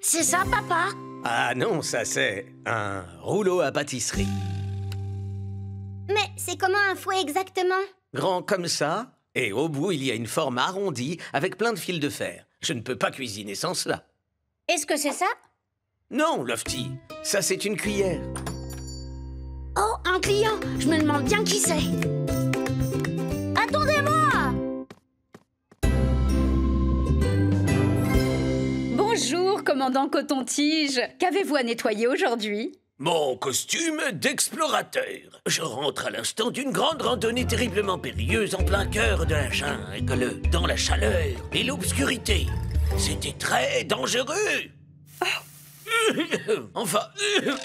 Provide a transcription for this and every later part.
C'est ça, papa? Ah non, ça c'est un rouleau à pâtisserie. Mais c'est comment un fouet exactement? Grand comme ça, et au bout il y a une forme arrondie avec plein de fils de fer. Je ne peux pas cuisiner sans cela. Est-ce que c'est ça? Non, Lofty, ça c'est une cuillère. Oh, un client! Je me demande bien qui c'est. Attendez-moi! Bonjour, commandant Coton-Tige. Qu'avez-vous à nettoyer aujourd'hui? Mon costume d'explorateur. Je rentre à l'instant d'une grande randonnée terriblement périlleuse en plein cœur de la jungle, dans la chaleur et l'obscurité. C'était très dangereux. Enfin,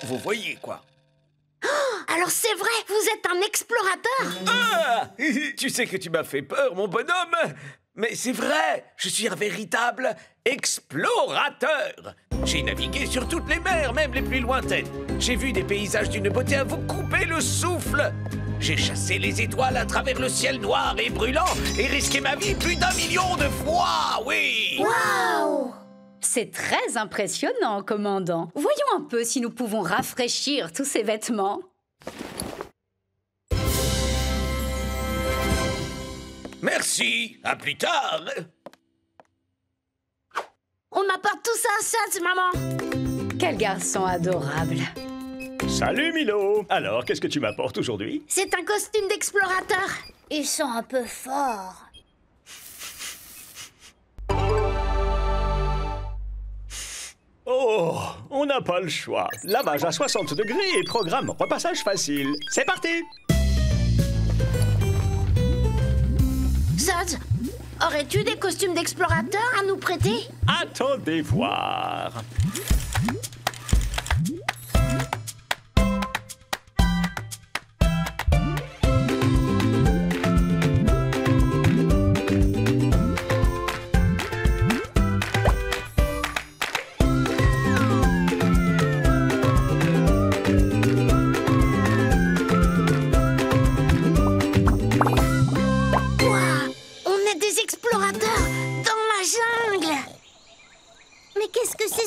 vous voyez quoi. Alors c'est vrai, vous êtes un explorateur? Ah, tu sais que tu m'as fait peur, mon bonhomme. Mais c'est vrai, je suis un véritable explorateur. J'ai navigué sur toutes les mers, même les plus lointaines. J'ai vu des paysages d'une beauté à vous couper le souffle. J'ai chassé les étoiles à travers le ciel noir et brûlant et risqué ma vie plus d'1 million de fois, oui. Waouh! C'est très impressionnant, commandant. Voyons un peu si nous pouvons rafraîchir tous ces vêtements. Merci, à plus tard. On apporte tout ça à Suds, maman. Quel garçon adorable. Salut Milo. Alors, qu'est-ce que tu m'apportes aujourd'hui? C'est un costume d'explorateur. Ils sont un peu forts. Oh, on n'a pas le choix. Lavage à 60 degrés et programme repassage facile. C'est parti! Suds, aurais-tu des costumes d'explorateur à nous prêter? Attendez voir.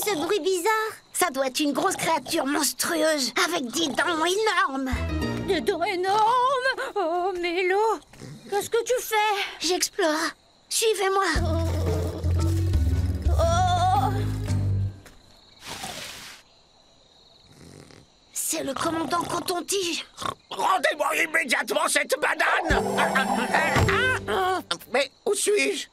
Ce bruit bizarre. Ça doit être une grosse créature monstrueuse avec des dents énormes. Des dents énormes. Oh, Milo, qu'est-ce que tu fais? J'explore. Suivez-moi. Oh. C'est le commandant Coton-Tige. Rendez-moi immédiatement cette banane. Mais où suis-je?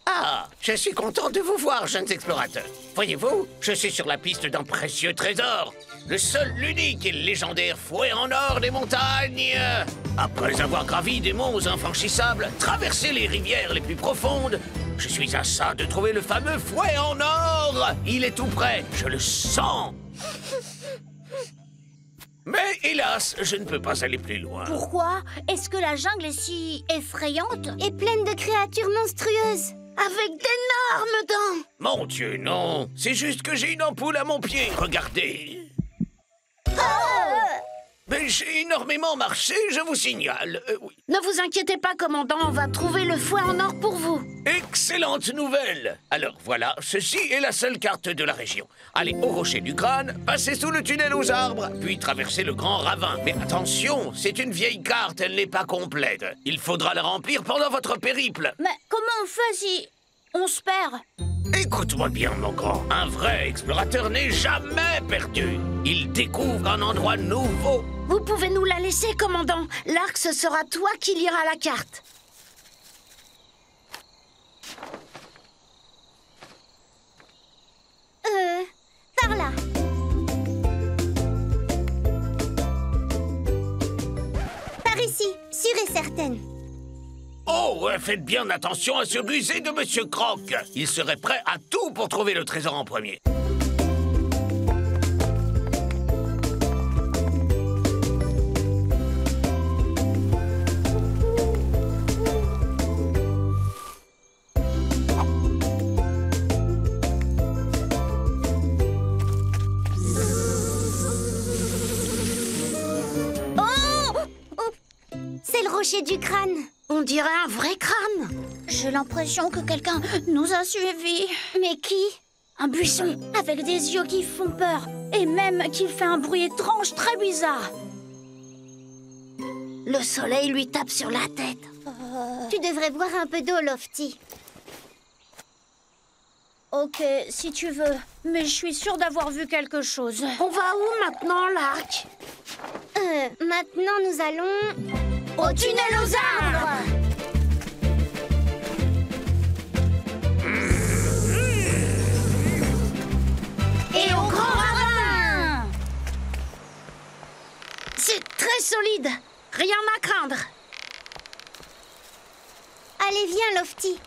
Ah, je suis content de vous voir, jeunes explorateurs. Voyez-vous, je suis sur la piste d'un précieux trésor. Le seul, l'unique et le légendaire fouet en or des montagnes. Après avoir gravi des monts infranchissables, traversé les rivières les plus profondes, je suis à ça de trouver le fameux fouet en or. Il est tout près, je le sens. Mais hélas, je ne peux pas aller plus loin. Pourquoi? Est-ce que la jungle est si effrayante? Et pleine de créatures monstrueuses. Avec d'énormes dents. Mon Dieu, non. C'est juste que j'ai une ampoule à mon pied. Regardez. Mais j'ai énormément marché, je vous signale. Oui. Ne vous inquiétez pas, commandant. On va trouver le fouet en or pour vous. Excellente nouvelle. Alors voilà, ceci est la seule carte de la région. Allez au rocher du crâne, passez sous le tunnel aux arbres, puis traversez le grand ravin. Mais attention, c'est une vieille carte, elle n'est pas complète. Il faudra la remplir pendant votre périple. Mais comment on fait si on se perd? Écoute-moi bien, mon grand. Un vrai explorateur n'est jamais perdu. Il découvre un endroit nouveau. Vous pouvez nous la laisser, commandant. L'arc, ce sera toi qui liras la carte. Par là. Par ici, sûre et certaine. Oh, faites bien attention à ce rusé de Monsieur Croc. Il serait prêt à tout pour trouver le trésor en premier. C'est le rocher du crâne. On dirait un vrai crâne. J'ai l'impression que quelqu'un nous a suivis. Mais qui? Un buisson avec des yeux qui font peur et même qui fait un bruit étrange très bizarre. Le soleil lui tape sur la tête. Tu devrais boire un peu d'eau, Lofty. Ok, si tu veux, mais je suis sûre d'avoir vu quelque chose. On va où maintenant, Lark? Maintenant, nous allons... Au tunnel aux arbres! Et au grand ravin! C'est très solide. Rien à craindre. Allez, viens, Lofty.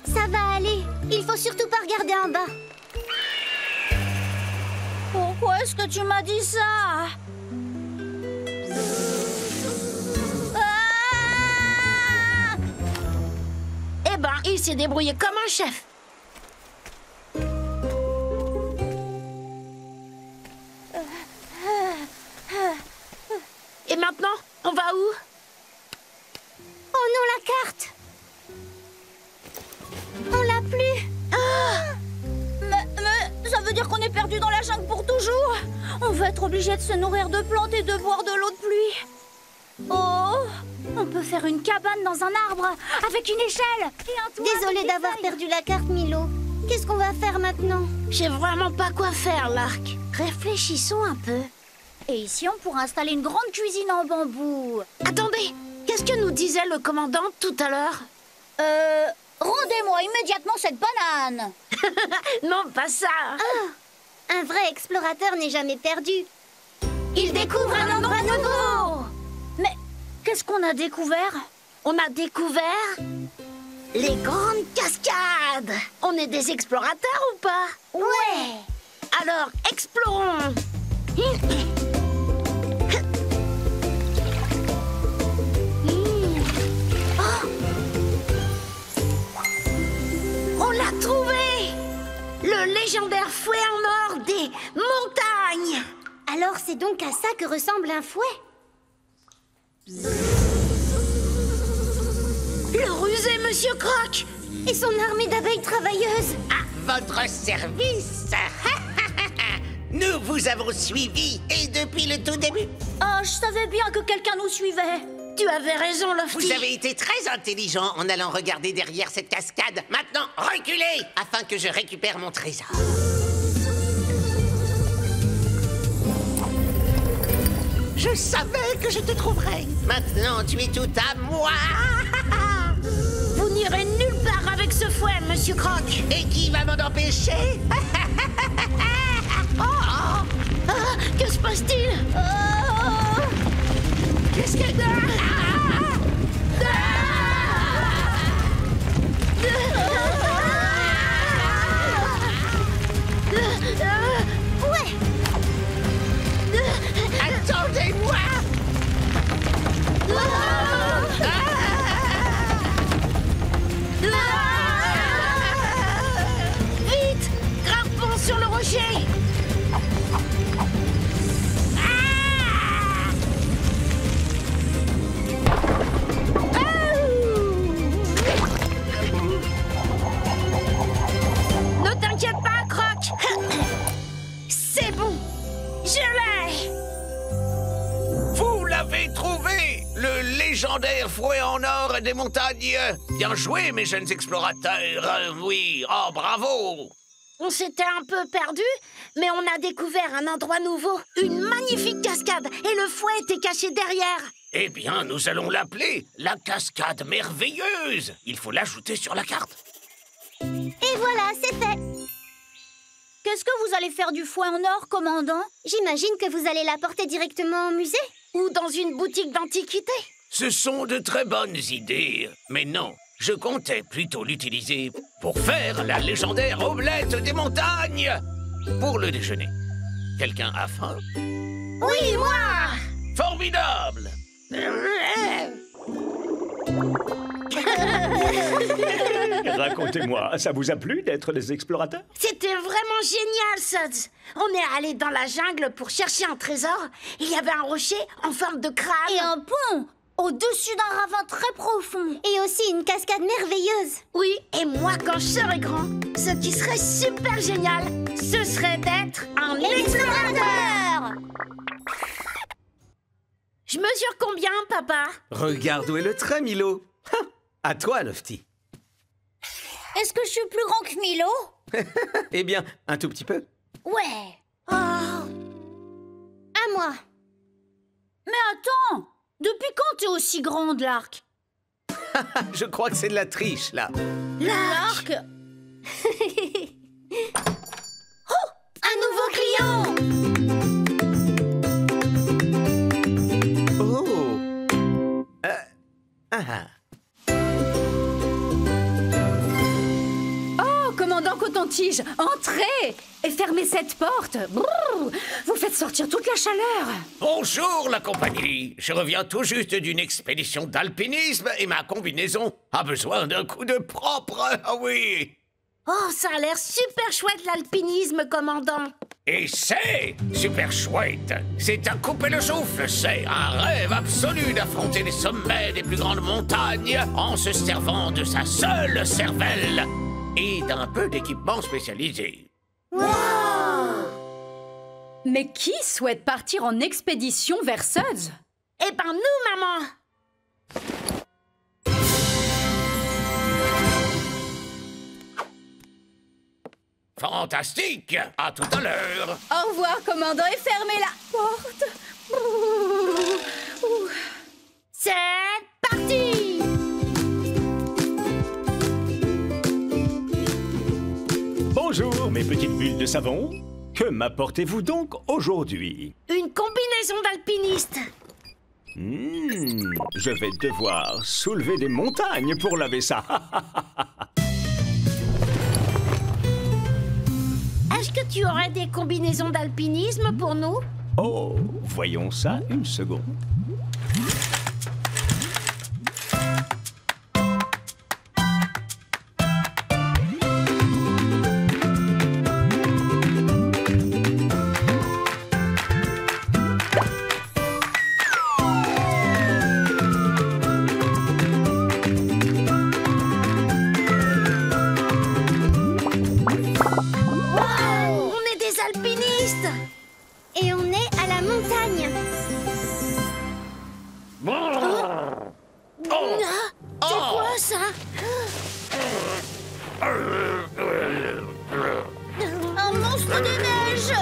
Ça va aller. Il faut surtout pas regarder en bas. Pourquoi est-ce que tu m'as dit ça? Ah! Eh ben, il s'est débrouillé comme un chef. Et maintenant, on va où? Oh non, la carte! On l'a plus! Mais ça veut dire qu'on est perdu dans la jungle pour toujours. On va être obligé de se nourrir de plantes et de boire de l'eau de pluie. Oh, on peut faire une cabane dans un arbre avec une échelle et un toit. Désolée avec des d'avoir feuilles. perdu la carte, Milo. Qu'est-ce qu'on va faire maintenant? J'ai vraiment pas quoi faire, Lark. Réfléchissons un peu. Et ici, on pourra installer une grande cuisine en bambou. Attendez, qu'est-ce que nous disait le commandant tout à l'heure? Rendez-moi immédiatement cette banane. Non, pas ça. Un vrai explorateur n'est jamais perdu. Il découvre un endroit nouveau. Mais qu'est-ce qu'on a découvert? On a découvert les grandes cascades. On est des explorateurs ou pas? Ouais! Alors, explorons. On l'a trouvé! Le légendaire fouet en or des montagnes! Alors c'est donc à ça que ressemble un fouet? Le rusé Monsieur Croc! Et son armée d'abeilles travailleuses? À votre service. Nous vous avons suivi et depuis le tout début. Ah, je savais bien que quelqu'un nous suivait. Tu avais raison, Lofty. Vous avez été très intelligent en allant regarder derrière cette cascade. Maintenant, reculez afin que je récupère mon trésor. Je savais que je te trouverais. Maintenant, tu es tout à moi. Vous n'irez nulle part avec ce fouet, Monsieur Croc. Et qui va m'en empêcher? Que se passe-t-il? Qu'est-ce que... Ouais! Attendez-moi! Vite! Grimpons sur le rocher! Ne t'inquiète pas, Croc! C'est bon! Je l'ai! Vous l'avez trouvé! Le légendaire fouet en or des montagnes! Bien joué, mes jeunes explorateurs! Oui, oh, bravo! On s'était un peu perdu, mais on a découvert un endroit nouveau. Une magnifique cascade, et le fouet était caché derrière. Eh bien, nous allons l'appeler la cascade merveilleuse! Il faut l'ajouter sur la carte. Et voilà, c'est fait! Qu'est-ce que vous allez faire du fouet en or, commandant? J'imagine que vous allez l'apporter directement au musée? Ou dans une boutique d'antiquités. Ce sont de très bonnes idées, mais non, je comptais plutôt l'utiliser pour faire la légendaire omelette des montagnes pour le déjeuner. Quelqu'un a faim? Oui, moi! Formidable! Racontez-moi, ça vous a plu d'être des explorateurs? C'était vraiment génial, Suds. On est allé dans la jungle pour chercher un trésor. Il y avait un rocher en forme de crâne. Et un pont! au-dessus d'un ravin très profond. Et aussi une cascade merveilleuse. Oui, et moi, quand je serai grand, ce qui serait super génial, ce serait d'être un explorateur. Je mesure combien, papa? Regarde où est le train, Milo. À toi, Lofty. Est-ce que je suis plus grand que Milo? Eh bien, un tout petit peu. Ouais. Oh, À moi. Mais attends, depuis quand t'es aussi grande, l'arc? Je crois que c'est de la triche, là. L'arc? un nouveau client! Oh. Ah. Oh, commandant Coton-Tige, entrez et fermez cette porte. Brrr, vous faites sortir toute la chaleur. Bonjour, la compagnie. Je reviens tout juste d'une expédition d'alpinisme et ma combinaison a besoin d'un coup de propre. Ah oui. Oh, ça a l'air super chouette, l'alpinisme, commandant. Et c'est super chouette. C'est un couper le souffle. C'est un rêve absolu d'affronter les sommets des plus grandes montagnes en se servant de sa seule cervelle et d'un peu d'équipement spécialisé. Mais qui souhaite partir en expédition vers Suds? Eh ben, nous, maman! Fantastique. À tout à l'heure. Au revoir, commandant, et fermez la porte. C'est parti! Bonjour, mes petites bulles de savon. Que m'apportez-vous donc aujourd'hui? Une combinaison d'alpiniste. Je vais devoir soulever des montagnes pour laver ça. Est-ce que tu aurais des combinaisons d'alpinisme pour nous? Oh, voyons ça une seconde. On est des alpinistes! Et on est à la montagne. C'est quoi ça? Un monstre de neige.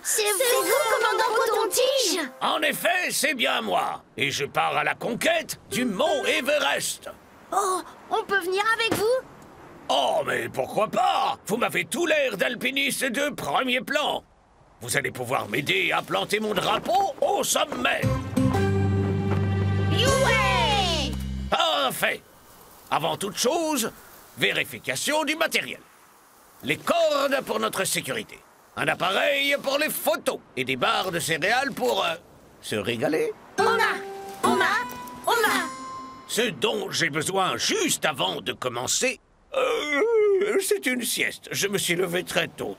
C'est vous, commandant Coton-Tige? En effet, c'est bien moi. Et je pars à la conquête du mont Everest. Oh, on peut venir avec vous? Oh, mais pourquoi pas? Vous m'avez tout l'air d'alpiniste de premier plan. Vous allez pouvoir m'aider à planter mon drapeau au sommet. Ouais! Parfait. Avant toute chose, vérification du matériel. Les cordes pour notre sécurité. Un appareil pour les photos. Et des barres de céréales pour se régaler. On a! Ce dont j'ai besoin juste avant de commencer, c'est une sieste. Je me suis levé très tôt.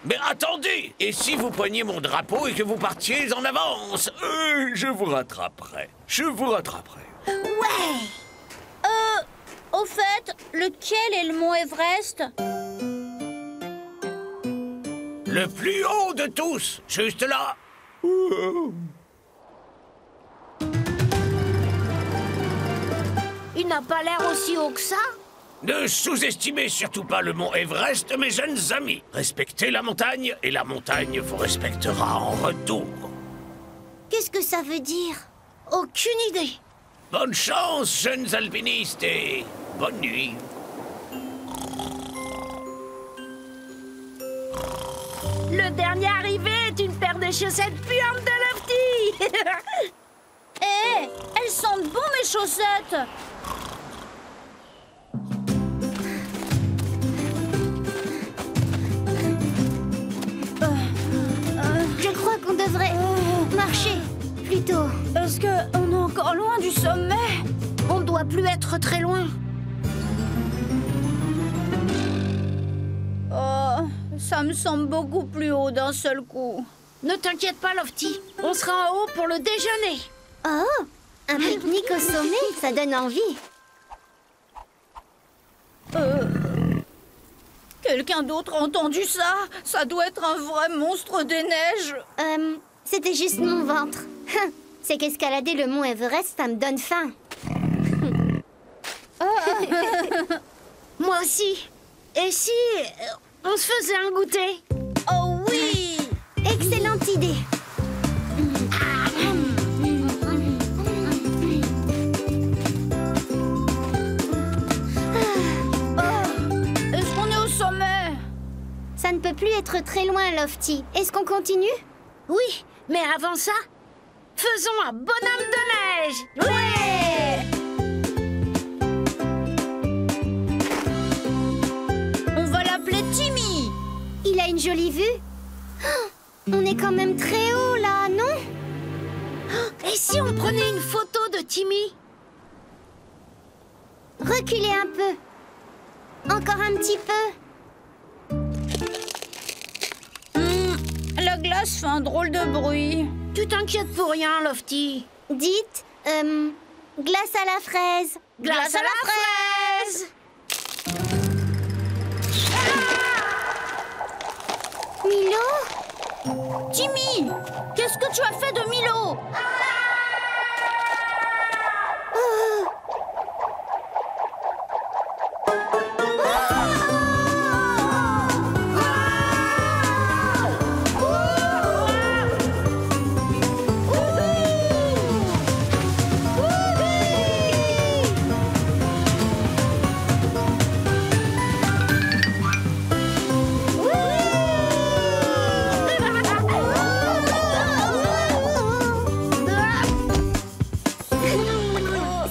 Mais attendez! Et si vous preniez mon drapeau et que vous partiez en avance? Je vous rattraperai. Ouais! Au fait, lequel est le mont Everest? Le plus haut de tous, juste là. Il n'a pas l'air aussi haut que ça? Ne sous-estimez surtout pas le mont Everest, mes jeunes amis. Respectez la montagne et la montagne vous respectera en retour. Qu'est-ce que ça veut dire? Aucune idée. Bonne chance, jeunes alpinistes, et bonne nuit. Le dernier arrivé est une paire de chaussettes puantes de Lofty. Hé, elles sentent bon mes chaussettes. Je crois qu'on devrait marcher plutôt. Est-ce qu'on est encore loin du sommet? On ne doit plus être très loin. Oh, Ça me semble beaucoup plus haut d'un seul coup. Ne t'inquiète pas, Lofty. On sera en haut pour le déjeuner. Oh, un pique-nique au sommet, ça donne envie. Quelqu'un d'autre a entendu ça? Ça doit être un vrai monstre des neiges. C'était juste mon ventre. C'est qu'escalader le mont Everest, ça me donne faim. Moi aussi. Et si on se faisait un goûter? Oh oui! Excellente idée. Est-ce qu'on est au sommet? Ça ne peut plus être très loin, Lofty. Est-ce qu'on continue? Oui, mais avant ça, faisons un bonhomme de neige. Ouais! On va l'appeler Timmy. Il a une jolie vue. Oh, on est quand même très haut, là, non? Et si on prenait une photo de Timmy? Reculez un peu. Encore un petit peu. La glace fait un drôle de bruit. Tu t'inquiètes pour rien, Lofty. Dites, glace à la fraise. Glace à la fraise! Milo? Timmy, qu'est-ce que tu as fait de Milo?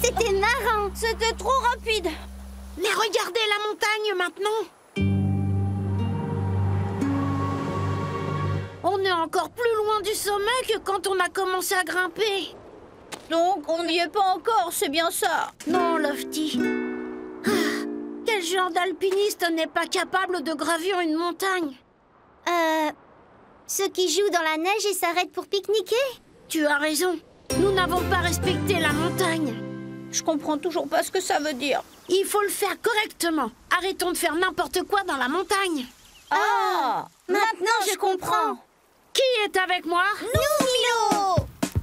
C'était marrant. C'était trop rapide. Mais regardez la montagne maintenant. On est encore plus loin du sommet que quand on a commencé à grimper. Donc, on n'y est pas encore, c'est bien ça. Non, Lofty. Quel genre d'alpiniste n'est pas capable de gravir une montagne? Ceux qui jouent dans la neige et s'arrêtent pour pique-niquer? Tu as raison. Nous n'avons pas respecté la montagne. Je comprends toujours pas ce que ça veut dire. Il faut le faire correctement. Arrêtons de faire n'importe quoi dans la montagne. Ah! Maintenant, je comprends. Qui est avec moi? Nous, Milo!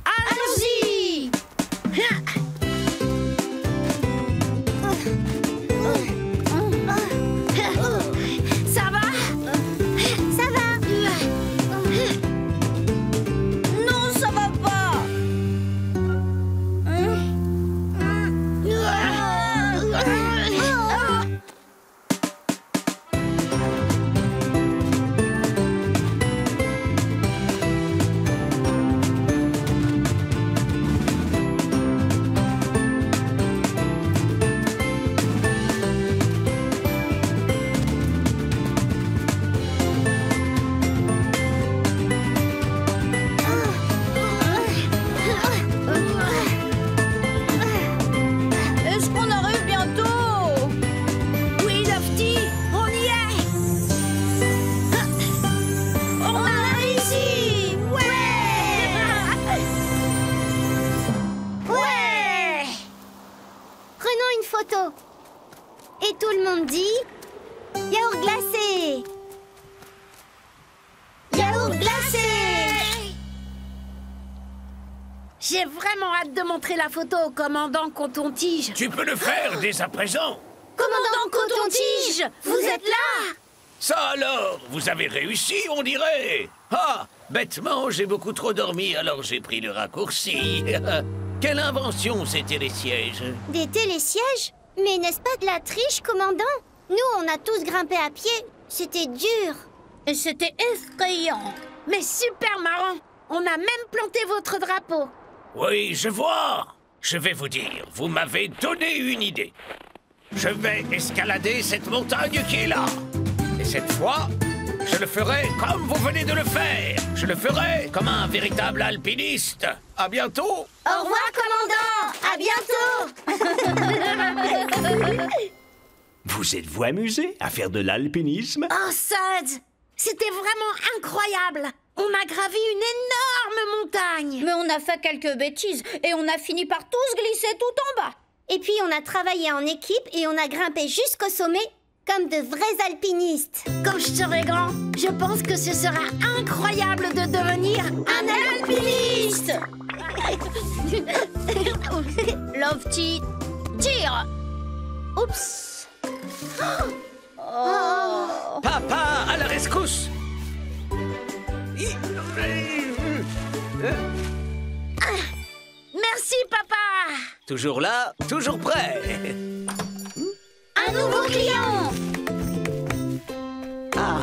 Allons-y! Ça va? Ça va? Non, ça va pas. Est-ce qu'on arrive bientôt? Oui, Lofty, on y est! On a réussi! Ouais! Ouais! Prenons une photo. Et tout le monde dit... Yaourt glacé! Yaourt glacé! J'ai vraiment hâte de montrer la photo au commandant Coton-Tige. Tu peux le faire dès à présent. Commandant Coton-Tige, vous êtes là? Ça alors, vous avez réussi, on dirait. Ah, bêtement, j'ai beaucoup trop dormi, alors j'ai pris le raccourci. Quelle invention, ces télésièges. Des télésièges? Mais n'est-ce pas de la triche, commandant? Nous, on a tous grimpé à pied. C'était dur. Et c'était effrayant. Mais super marrant! On a même planté votre drapeau. Oui, je vois. Je vais vous dire, vous m'avez donné une idée. Je vais escalader cette montagne qui est là. Et cette fois, je le ferai comme vous venez de le faire. Je le ferai comme un véritable alpiniste. À bientôt. Au revoir, commandant. À bientôt. Vous êtes-vous amusé à faire de l'alpinisme? Oh, Suds! C'était vraiment incroyable. On a gravi une énorme montagne. Mais on a fait quelques bêtises et on a fini par tous glisser tout en bas. Et puis on a travaillé en équipe et on a grimpé jusqu'au sommet comme de vrais alpinistes. Quand je serai grand, je pense que ce sera incroyable de devenir un alpiniste. Lofty, tire. Oups. Oh. Papa, à la rescousse! Merci, papa. Toujours là, toujours prêt. Un nouveau client. Ah,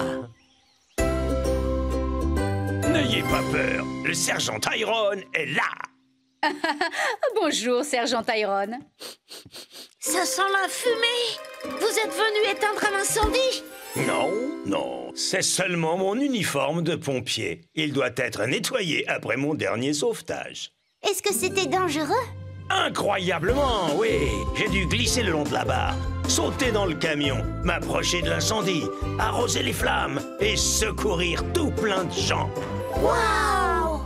N'ayez pas peur, le sergent Tyrone est là. Bonjour, sergent Tyrone. Ça sent la fumée. Vous êtes venu éteindre un incendie? Non, non, c'est seulement mon uniforme de pompier. Il doit être nettoyé après mon dernier sauvetage. Est-ce que c'était dangereux? Incroyablement, oui. J'ai dû glisser le long de la barre, sauter dans le camion, m'approcher de l'incendie, arroser les flammes et secourir tout plein de gens. Waouh!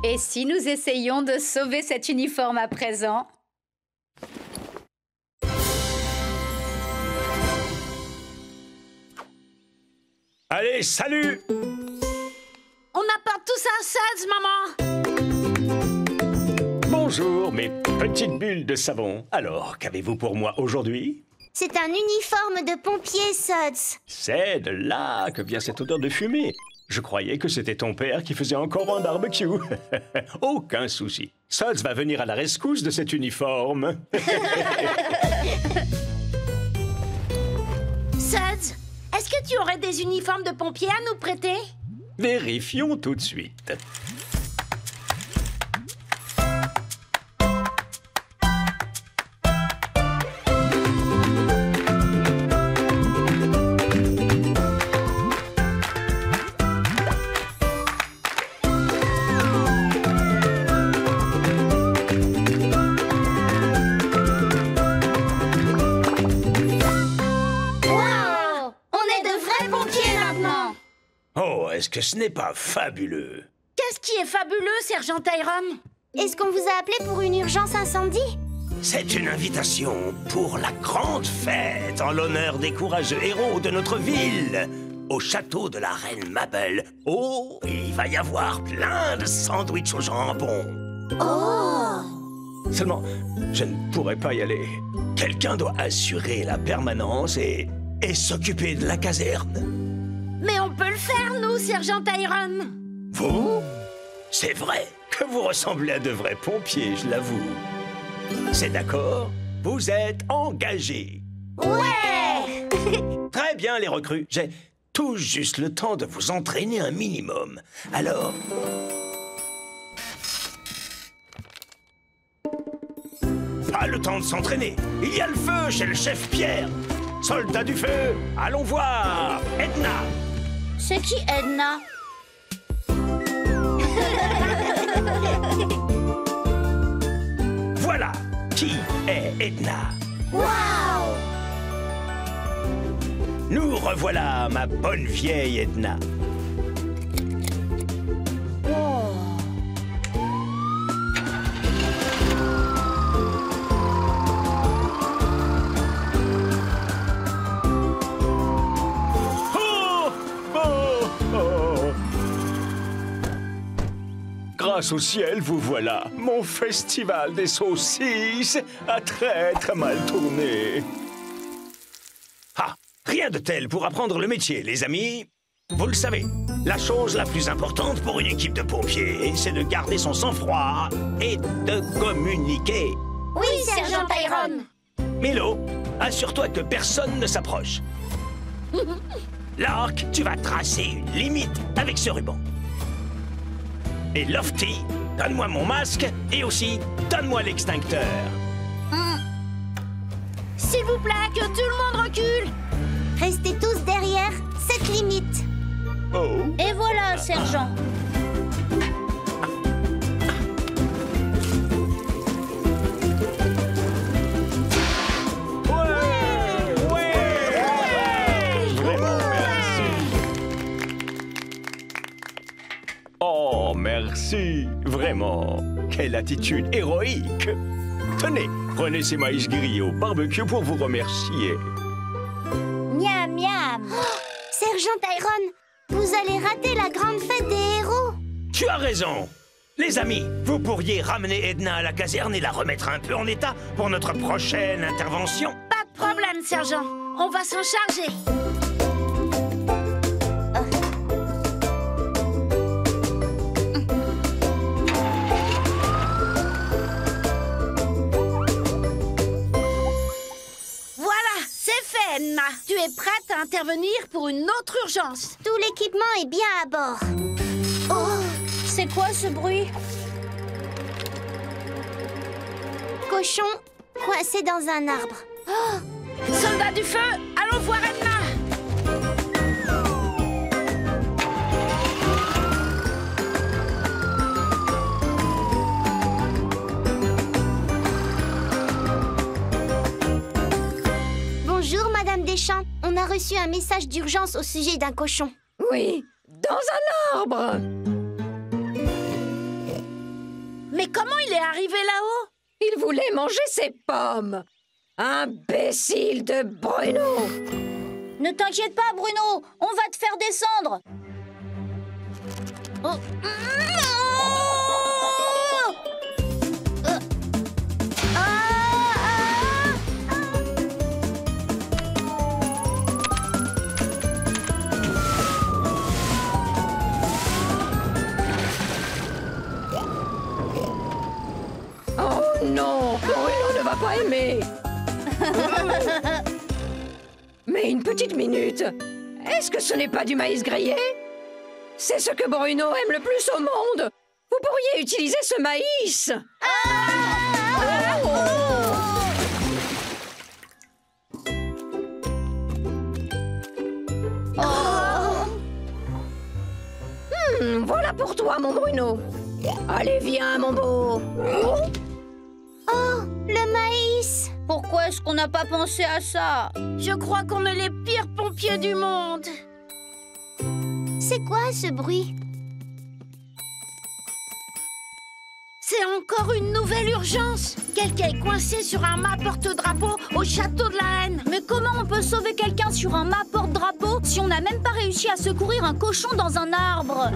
Et si nous essayions de sauver cet uniforme à présent? Allez, salut! On apporte tout ça à Suds, maman. Bonjour, mes petites bulles de savon. Alors, qu'avez-vous pour moi aujourd'hui? C'est un uniforme de pompier, Suds. C'est de là que vient cette odeur de fumée. Je croyais que c'était ton père qui faisait encore un barbecue. Aucun souci. Suds va venir à la rescousse de cet uniforme. Suds, est-ce que tu aurais des uniformes de pompiers à nous prêter? Vérifions tout de suite. Est-ce que ce n'est pas fabuleux? Qu'est-ce qui est fabuleux, sergent Tyrone? Est-ce qu'on vous a appelé pour une urgence incendie? C'est une invitation pour la grande fête en l'honneur des courageux héros de notre ville, au château de la reine Mabel. Oh, il va y avoir plein de sandwichs au jambon. Oh! Seulement, je ne pourrai pas y aller. Quelqu'un doit assurer la permanence et s'occuper de la caserne. Mais on peut le faire, nous, sergent Tyrone. Vous? C'est vrai que vous ressemblez à de vrais pompiers, je l'avoue. C'est d'accord? Vous êtes engagés. Ouais! Très bien, les recrues. J'ai tout juste le temps de vous entraîner un minimum. Alors... Pas le temps de s'entraîner. Il y a le feu chez le chef Pierre. Soldats du feu, allons voir Edna. C'est qui Edna? Voilà qui est Edna. Waouh! Nous revoilà, ma bonne vieille Edna. Grâce au ciel, vous voilà. Mon festival des saucisses a très mal tourné. Ah, rien de tel pour apprendre le métier, les amis. Vous le savez, la chose la plus importante pour une équipe de pompiers, c'est de garder son sang-froid et de communiquer. Oui, sergent Tyrone. Milo, assure-toi que personne ne s'approche. Lark, tu vas tracer une limite avec ce ruban. Et Lofty, donne-moi mon masque et aussi donne-moi l'extincteur. S'il vous plaît, que tout le monde recule. Restez tous derrière cette limite. Oh. Et voilà, sergent. Ouais. Vraiment, merci. merci. Vraiment. Quelle attitude héroïque. Tenez, prenez ces maïs grillés au barbecue pour vous remercier. Miam, miam. Sergent Tyrone, vous allez rater la grande fête des héros. Tu as raison. Les amis, vous pourriez ramener Edna à la caserne et la remettre un peu en état pour notre prochaine intervention. Pas de problème, sergent. On va s'en charger. Voilà, c'est fait, Edna. Tu es prête à intervenir pour une autre urgence. Tout l'équipement est bien à bord. Oh, C'est quoi ce bruit? cochon coincé dans un arbre. Soldats du feu, allons voir Edna. Bonjour, Madame Deschamps. On a reçu un message d'urgence au sujet d'un cochon. Oui, dans un arbre. Mais comment il est arrivé là-haut? Il voulait manger ses pommes. Imbécile de Bruno. Ne t'inquiète pas, Bruno. On va te faire descendre. Oh non, Bruno ne va pas aimer. Mais une petite minute. Est-ce que ce n'est pas du maïs grillé? C'est ce que Bruno aime le plus au monde. Vous pourriez utiliser ce maïs. Voilà pour toi, mon Bruno. Allez, viens, mon beau. Oh, le maïs. Pourquoi est-ce qu'on n'a pas pensé à ça? Je crois qu'on est les pires pompiers du monde. C'est quoi ce bruit? C'est encore une nouvelle urgence. Quelqu'un est coincé sur un mât porte-drapeau au château de la Haine. Mais comment on peut sauver quelqu'un sur un mât porte-drapeau si on n'a même pas réussi à secourir un cochon dans un arbre?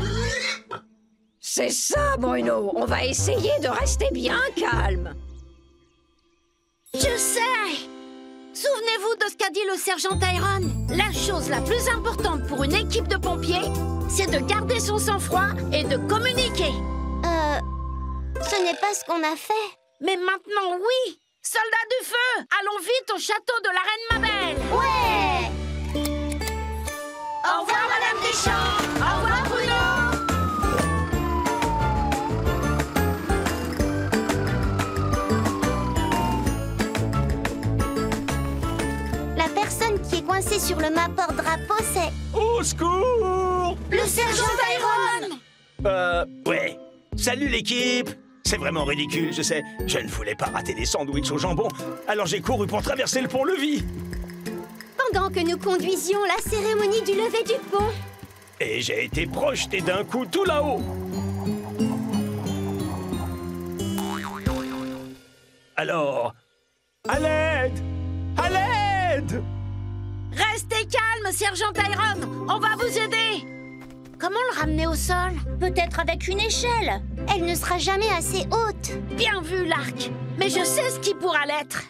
C'est ça, Bruno. On va essayer de rester bien calme. Je sais. Souvenez-vous de ce qu'a dit le sergent Tyrone. La chose la plus importante pour une équipe de pompiers, c'est de garder son sang-froid et de communiquer. Ce n'est pas ce qu'on a fait. Mais maintenant, oui. Soldats du feu, allons vite au château de la Reine Mabel. Ouais. Au revoir, Madame Deschamps. Au revoir, Bruno. La personne qui est coincée sur le mât porte-drapeau, c'est... Au secours! Le sergent Tyrone. Ouais. Salut l'équipe! C'est vraiment ridicule, je sais. Je ne voulais pas rater des sandwichs au jambon, alors j'ai couru pour traverser le pont-levis. Pendant que nous conduisions la cérémonie du lever du pont. Et j'ai été projeté d'un coup tout là-haut. Alors, à l'aide! À l'aide! Restez calme, sergent Tyrone. On va vous aider. Comment le ramener au sol? Peut-être avec une échelle. Elle ne sera jamais assez haute. Bien vu, l'arc. Mais je sais ce qui pourra l'être.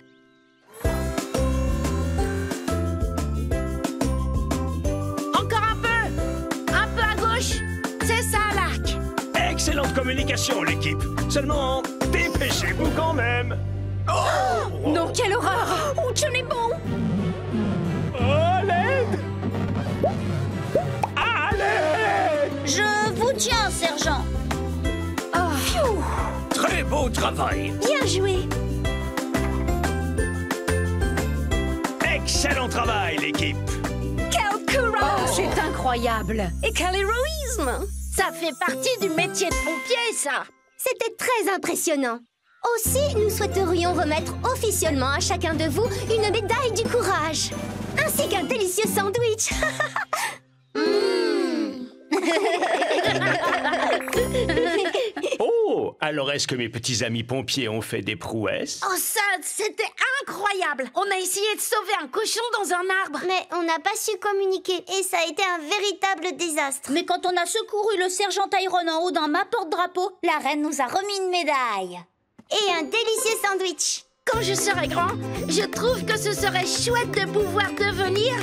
Encore un peu. Un peu à gauche. C'est ça, l'arc. Excellente communication, l'équipe. Seulement, dépêchez-vous quand même. Oh! Non, quelle horreur! Oh, tu n'es bon! À l'aide! À l'aide! Je vous tiens, sergent. Très beau travail. Bien joué. Excellent travail, l'équipe. Quel courage! Oh, c'est incroyable! Et quel héroïsme! Ça fait partie du métier de pompier, ça. C'était très impressionnant. Aussi, nous souhaiterions remettre officiellement à chacun de vous une médaille du courage, ainsi qu'un délicieux sandwich. Alors, est-ce que mes petits amis pompiers ont fait des prouesses? Oh, ça, c'était incroyable! On a essayé de sauver un cochon dans un arbre. Mais on n'a pas su communiquer et ça a été un véritable désastre. Mais quand on a secouru le sergent Tyrone en haut d'un mât porte-drapeau, la reine nous a remis une médaille. Et un délicieux sandwich. Quand je serai grand, je trouve que ce serait chouette de pouvoir devenir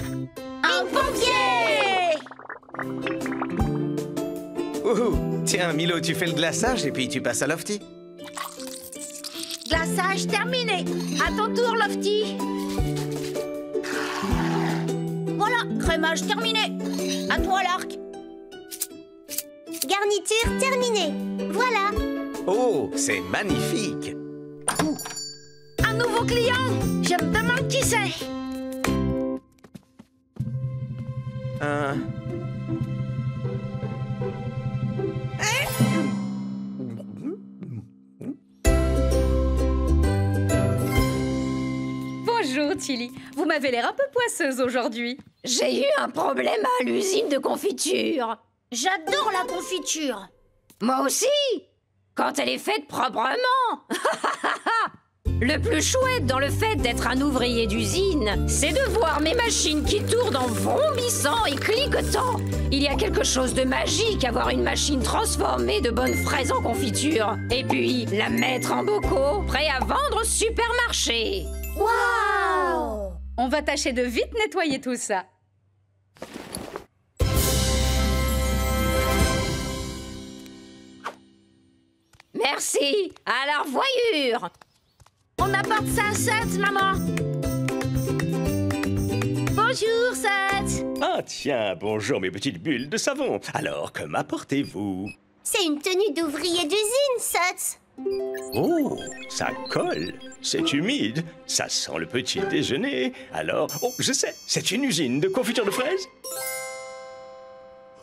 un pompier! Tiens, Milo, tu fais le glaçage et puis tu passes à Lofty. Glaçage terminé. À ton tour, Lofty. Voilà, crémage terminé. À toi, l'arc. Garniture terminée. Voilà. Oh, c'est magnifique. Un nouveau client. Je me demande qui c'est. Bonjour, Tilly. Vous m'avez l'air un peu poisseuse aujourd'hui. J'ai eu un problème à l'usine de confiture. J'adore la confiture. Moi aussi, quand elle est faite proprement. Le plus chouette dans le fait d'être un ouvrier d'usine, c'est de voir mes machines qui tournent en vrombissant et cliquetant. Il y a quelque chose de magique à voir une machine transformer de bonnes fraises en confiture. Et puis, la mettre en bocaux, prêt à vendre au supermarché. Waouh! On va tâcher de vite nettoyer tout ça. Merci, à la revoyure. On apporte ça à Seth, maman. Bonjour, Seth. Ah tiens, bonjour mes petites bulles de savon. Alors, que m'apportez-vous? C'est une tenue d'ouvrier d'usine, Seth. Oh, ça colle. C'est humide. Ça sent le petit déjeuner. Alors, oh, je sais, c'est une usine de confiture de fraises?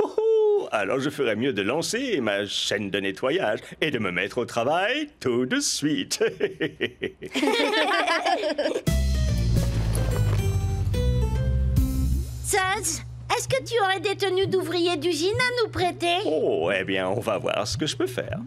Oh, oh, alors je ferais mieux de lancer ma chaîne de nettoyage et de me mettre au travail tout de suite. Seth, est-ce que tu aurais des tenues d'ouvrier d'usine à nous prêter? Oh, eh bien, on va voir ce que je peux faire.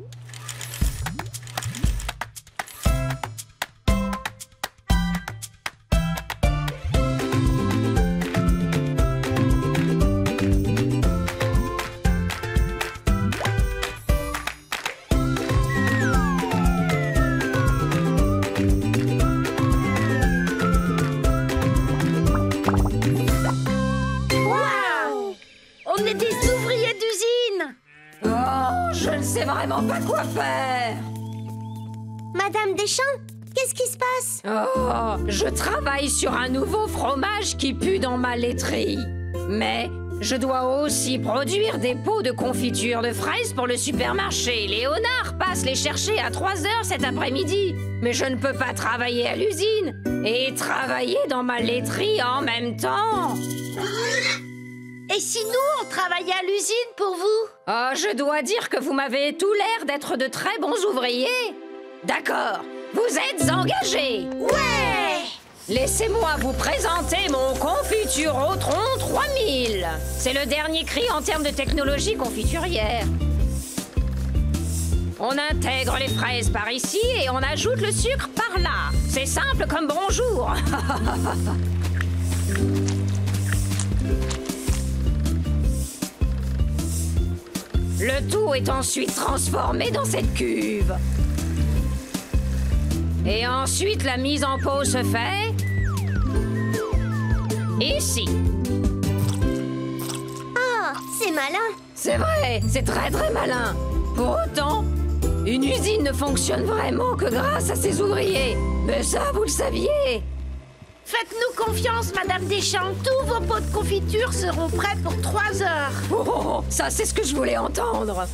On est des ouvriers d'usine. Oh, je ne sais vraiment pas quoi faire. Madame Deschamps, qu'est-ce qui se passe? Oh, je travaille sur un nouveau fromage qui pue dans ma laiterie. Mais je dois aussi produire des pots de confiture de fraises pour le supermarché. Léonard passe les chercher à 3 heures cet après-midi. Mais je ne peux pas travailler à l'usine et travailler dans ma laiterie en même temps. Et si nous, on travaillait à l'usine pour vous? Oh, je dois dire que vous m'avez tout l'air d'être de très bons ouvriers. D'accord, vous êtes engagés. Ouais! Laissez-moi vous présenter mon Confiturotron 3000. C'est le dernier cri en termes de technologie confiturière. On intègre les fraises par ici et on ajoute le sucre par là. C'est simple comme bonjour. Le tout est ensuite transformé dans cette cuve. Et ensuite, la mise en pot se fait... ici. Oh, c'est malin. C'est vrai, c'est très très malin. Pour autant, une usine ne fonctionne vraiment que grâce à ses ouvriers. Mais ça, vous le saviez. Faites-nous confiance, Madame Deschamps. Tous vos pots de confiture seront prêts pour 3 heures. Oh, ça, c'est ce que je voulais entendre.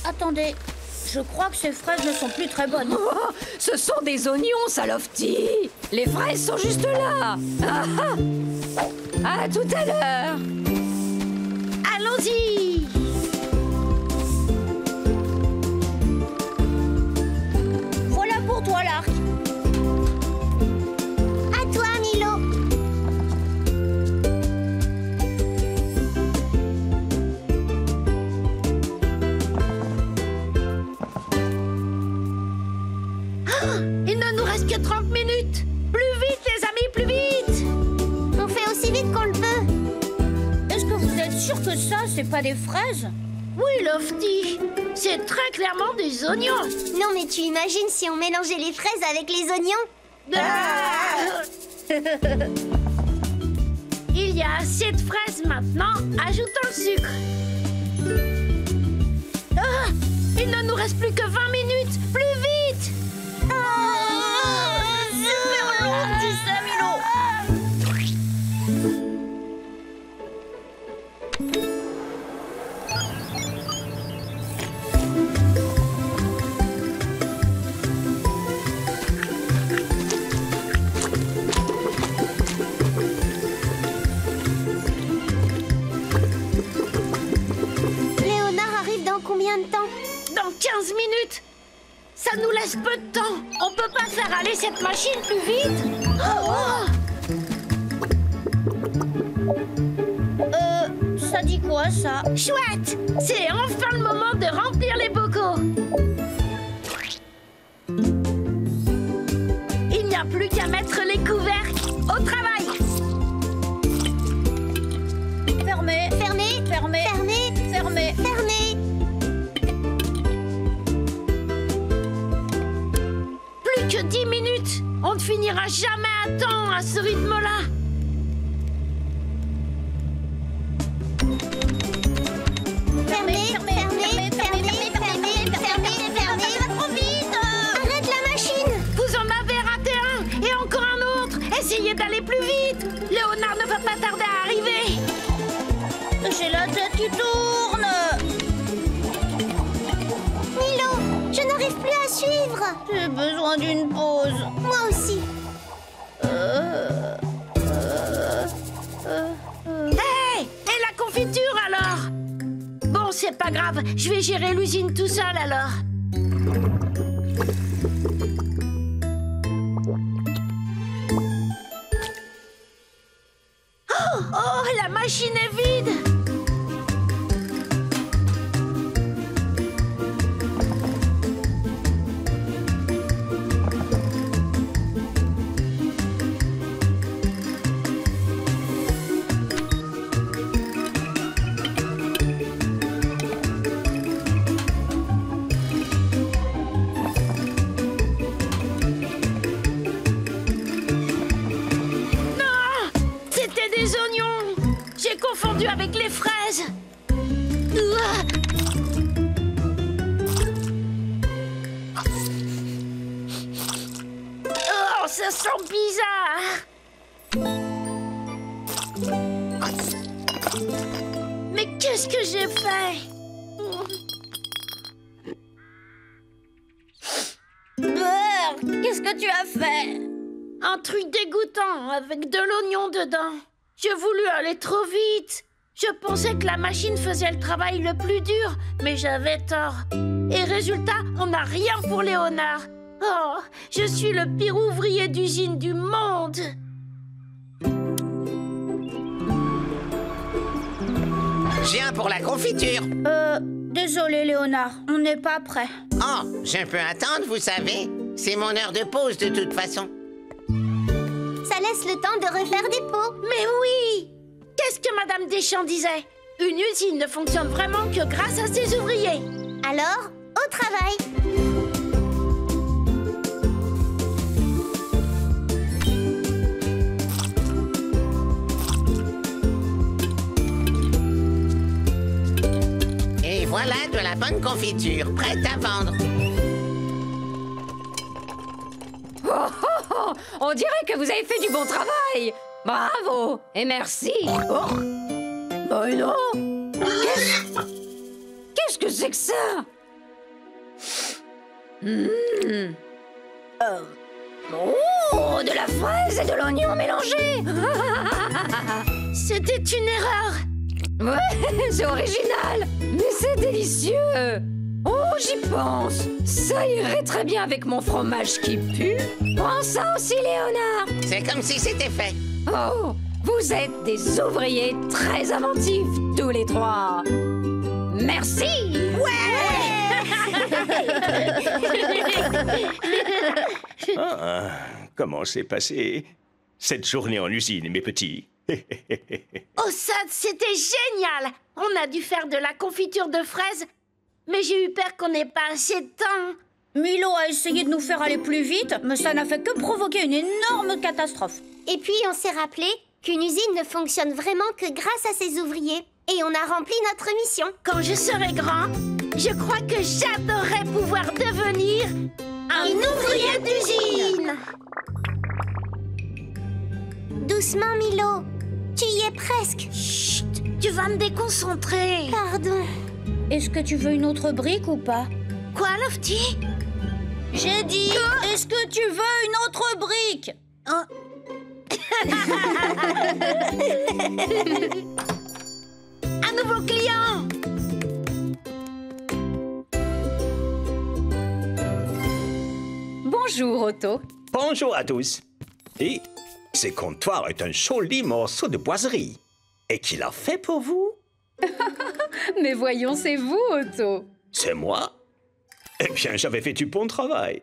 Attendez. Je crois que ces fraises ne sont plus très bonnes. Oh, ce sont des oignons, ça, Lofty. Les fraises sont juste là. Ah, ah. À tout à l'heure. Allons-y. Voilà pour toi, l'arc. À toi, Milo. sûr que ça, c'est pas des fraises? Oui, Lofty, c'est très clairement des oignons. Non, mais tu imagines si on mélangeait les fraises avec les oignons? Il y a assez de fraises maintenant, ajoutons le sucre. Ah, il ne nous reste plus que 20 minutes, plus vite. Super long, petit Samilo. Léonard arrive dans combien de temps? Dans 15 minutes. Ça nous laisse peu de temps. On peut pas faire aller cette machine plus vite. Ça dit quoi, ça? Chouette, c'est enfin le moment de remplir les bocaux. Il n'y a plus qu'à mettre les couvercles. Au travail. Fermé, Fermé, fermé, fermé, fermé. fermé. Plus que 10 minutes. On ne finira jamais à temps à ce rythme-là. Fermé, fermé, fermé, fermé, fermé, fermé. Ça va trop vite. Arrête la machine. Vous en avez raté un et encore un autre. Essayez d'aller plus vite. Léonard ne va pas tarder à arriver. J'ai la tête qui tourne. Milo, je n'arrive plus à suivre. J'ai besoin d'une pause. Moi aussi. Hé, et la confiture alors? Bon, c'est pas grave. Je vais gérer l'usine tout seul alors. Oh, la machine est vide. Non, c'était des oignons. J'ai confondu avec les fraises. Ouah. Oh, ça sent bizarre. Mais qu'est-ce que j'ai fait? Beurre, qu'est-ce que tu as fait? Un truc dégoûtant avec de l'oignon dedans. J'ai voulu aller trop vite. Je pensais que la machine faisait le travail le plus dur, mais j'avais tort. Et résultat, on n'a rien pour Léonard. Oh, je suis le pire ouvrier d'usine du monde. J'ai un pour la confiture. Désolé, Léonard, on n'est pas prêt. Oh, je peux attendre, vous savez. C'est mon heure de pause de toute façon. Ça laisse le temps de refaire des pots. Mais oui! Qu'est-ce que Madame Deschamps disait? Une usine ne fonctionne vraiment que grâce à ses ouvriers. Alors, au travail. Et voilà de la bonne confiture, prête à vendre. Oh, oh, oh, on dirait que vous avez fait du bon travail. Bravo et merci. Oh. Bah non. Qu'est-ce que c'est que ça? Oh, de la fraise et de l'oignon mélangés. C'était une erreur. Ouais, c'est original, mais c'est délicieux. Oh, j'y pense. Ça irait très bien avec mon fromage qui pue. Prends ça aussi, Léonard. C'est comme si c'était fait. Oh, vous êtes des ouvriers très inventifs, tous les trois. Merci. Ah, comment s'est passée cette journée en usine, mes petits? Oh, ça, c'était génial! On a dû faire de la confiture de fraises, mais j'ai eu peur qu'on n'ait pas assez de temps. Milo a essayé de nous faire aller plus vite, mais ça n'a fait que provoquer une énorme catastrophe. Et puis, on s'est rappelé qu'une usine ne fonctionne vraiment que grâce à ses ouvriers. Et on a rempli notre mission. Quand je serai grand, je crois que j'adorerais pouvoir devenir un ouvrier d'usine. Doucement, Milo. Tu y es presque. Chut, tu vas me déconcentrer. Pardon. Est-ce que tu veux une autre brique ou pas? Quoi, Lofty? J'ai dit, est-ce que tu veux une autre brique? Un nouveau client! Bonjour, Otto. Bonjour à tous. Et ce comptoir est un joli morceau de boiserie. Et qui l'a fait pour vous? Mais voyons, c'est vous, Otto. C'est moi? Eh bien, j'avais fait du bon travail.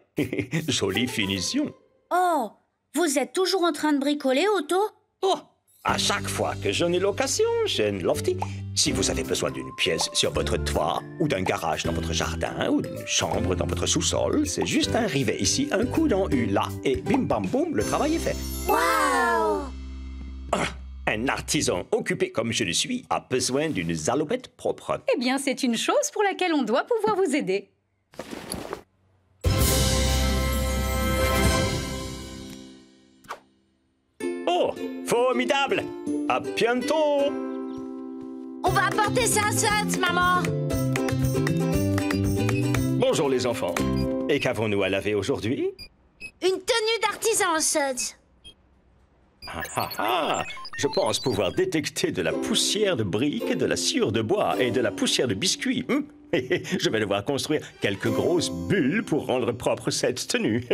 Jolie finition. Oh, vous êtes toujours en train de bricoler, Otto? Oh, à chaque fois que j'en ai l'occasion, jeune Lofty, si vous avez besoin d'une pièce sur votre toit, ou d'un garage dans votre jardin, ou d'une chambre dans votre sous-sol, c'est juste un rivet ici, un coup dans U là, et bim bam boum, le travail est fait. Waouh! Un artisan occupé comme je le suis a besoin d'une salopette propre. Eh bien, c'est une chose pour laquelle on doit pouvoir vous aider. Oh, formidable! À bientôt! On va apporter ça à Suds, maman. Bonjour les enfants. Et qu'avons-nous à laver aujourd'hui? Une tenue d'artisan, Suds. Je pense pouvoir détecter de la poussière de briques, de la sciure de bois et de la poussière de biscuits. Je vais devoir construire quelques grosses bulles pour rendre propre cette tenue.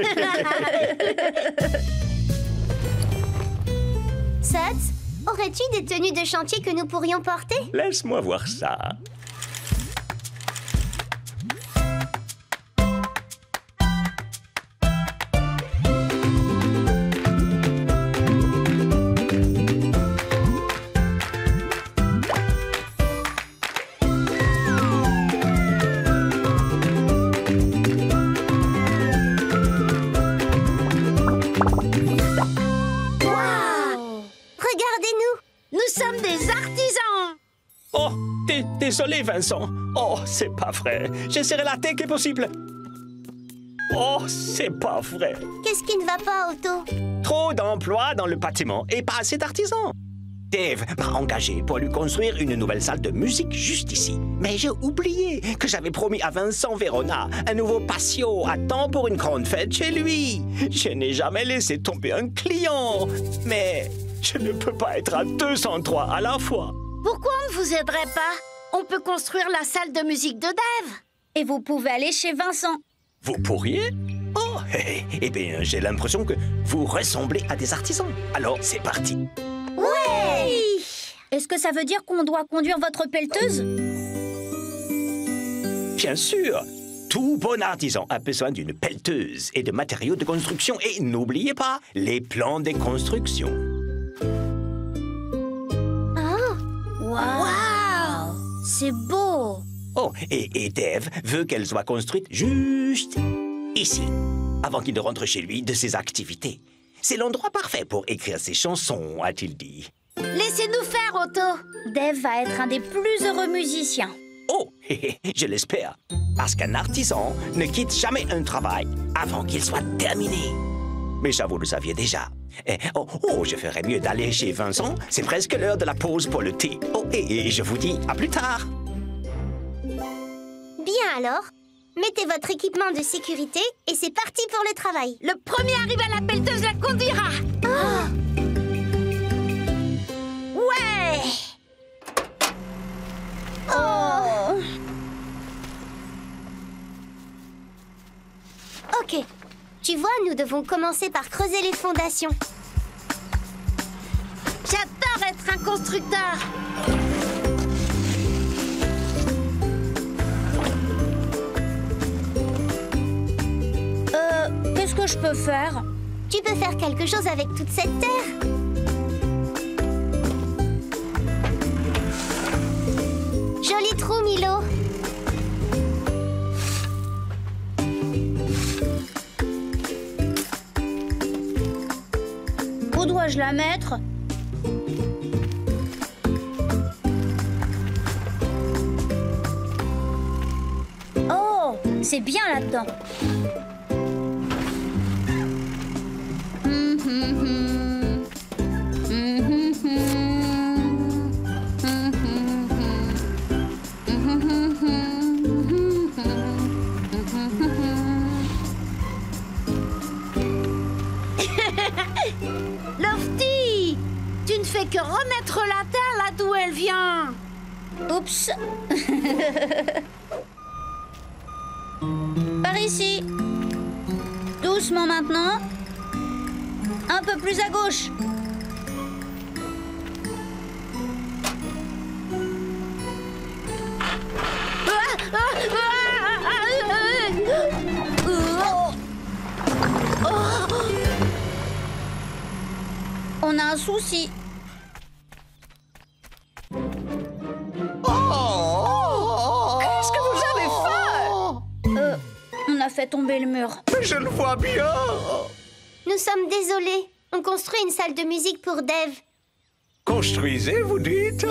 Suds, aurais-tu des tenues de chantier que nous pourrions porter? Laisse-moi voir ça. Désolé, Vincent. Oh, c'est pas vrai. J'essaierai la tech est possible. Oh, c'est pas vrai. Qu'est-ce qui ne va pas, Otto? Trop d'emplois dans le bâtiment et pas assez d'artisans. Dave m'a engagé pour lui construire une nouvelle salle de musique juste ici. Mais j'ai oublié que j'avais promis à Vincent Verona un nouveau patio à temps pour une grande fête chez lui. Je n'ai jamais laissé tomber un client. Mais je ne peux pas être à 203 à la fois. Pourquoi on ne vous aiderait pas? On peut construire la salle de musique de Dave. Et vous pouvez aller chez Vincent. Vous pourriez? Oh, eh bien, j'ai l'impression que vous ressemblez à des artisans. Alors, c'est parti. Ouais! Est-ce que ça veut dire qu'on doit conduire votre pelleteuse? Bien sûr. Tout bon artisan a besoin d'une pelleteuse et de matériaux de construction. Et n'oubliez pas les plans des constructions. Wow! C'est beau! Oh, et Dave veut qu'elle soit construite juste ici, avant qu'il ne rentre chez lui de ses activités. C'est l'endroit parfait pour écrire ses chansons, a-t-il dit. Laissez-nous faire, Otto. Dave va être un des plus heureux musiciens. Oh, je l'espère. Parce qu'un artisan ne quitte jamais un travail avant qu'il soit terminé. Mais ça, vous le saviez déjà. Je ferais mieux d'aller chez Vincent. C'est presque l'heure de la pause pour le thé. Oh, et je vous dis à plus tard. Bien alors, mettez votre équipement de sécurité et c'est parti pour le travail. Le premier arrivé à la pelleteuse la conduira. Ouais. Ok. Tu vois, nous devons commencer par creuser les fondations. J'adore être un constructeur. Qu'est-ce que je peux faire? Tu peux faire quelque chose avec toute cette terre? la mettre. Oh, c'est bien là-dedans. Lofty, tu ne fais que remettre la terre là d'où elle vient. Oups. Par ici. Doucement maintenant. Un peu plus à gauche. On a un souci. Qu'est-ce que vous avez fait? On a fait tomber le mur. Mais je le vois bien. Nous sommes désolés. On construit une salle de musique pour Dave. Construisez, vous dites?